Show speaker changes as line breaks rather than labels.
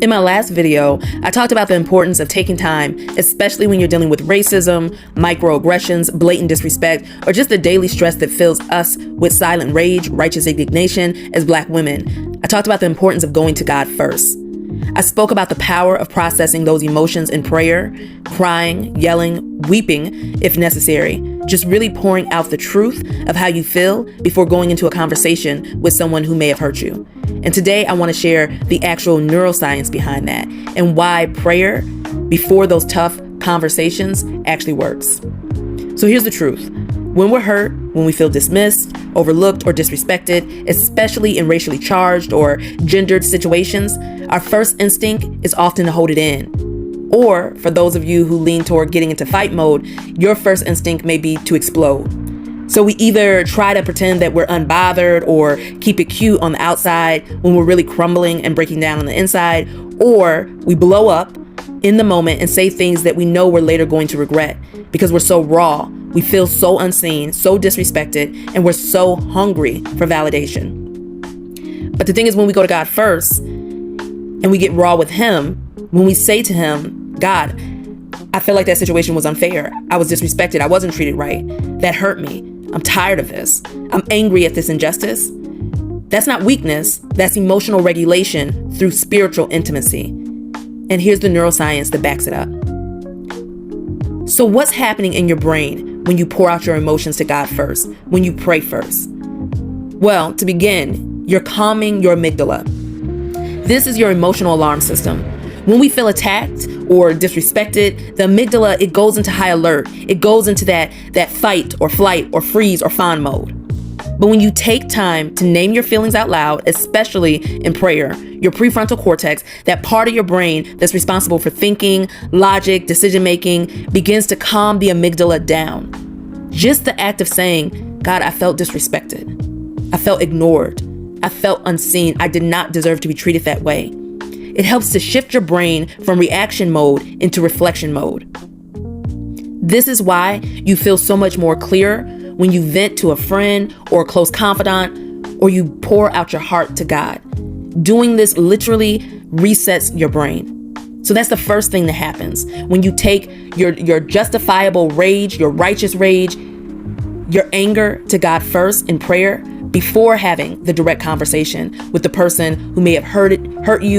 In my last video, I talked about the importance of taking time, especially when you're dealing with racism, microaggressions, blatant disrespect, or just the daily stress that fills us with silent rage, righteous indignation as Black women. I talked about the importance of going to God first. I spoke about the power of processing those emotions in prayer, crying, yelling, weeping if necessary, just really pouring out the truth of how you feel before going into a conversation with someone who may have hurt you. And today I want to share the actual neuroscience behind that and why prayer before those tough conversations actually works. So here's the truth. When we're hurt, when we feel dismissed, overlooked, or disrespected, especially in racially charged or gendered situations, our first instinct is often to hold it in. Or for those of you who lean toward getting into fight mode, your first instinct may be to explode. So we either try to pretend that we're unbothered or keep it cute on the outside when we're really crumbling and breaking down on the inside, or we blow up in the moment and say things that we know we're later going to regret because we're so raw, we feel so unseen, so disrespected, and we're so hungry for validation. But the thing is, when we go to God first and we get raw with Him, when we say to Him, God, I feel like that situation was unfair. I was disrespected. I wasn't treated right. That hurt me. I'm tired of this. I'm angry at this injustice. That's not weakness. That's emotional regulation through spiritual intimacy. And here's the neuroscience that backs it up. So what's happening in your brain when you pour out your emotions to God first, when you pray first? Well, to begin, you're calming your amygdala. This is your emotional alarm system. When we feel attacked or disrespected, the amygdala, it goes into high alert. It goes into that fight or flight or freeze or fawn mode. But when you take time to name your feelings out loud, especially in prayer, your prefrontal cortex, that part of your brain that's responsible for thinking, logic, decision-making, begins to calm the amygdala down. Just the act of saying, God, I felt disrespected. I felt ignored. I felt unseen. I did not deserve to be treated that way. It helps to shift your brain from reaction mode into reflection mode. This is why you feel so much more clear when you vent to a friend or a close confidant, or you pour out your heart to God. Doing this literally resets your brain. So that's the first thing that happens. When you take your justifiable rage, your righteous rage, your anger to God first in prayer before having the direct conversation with the person who may have hurt you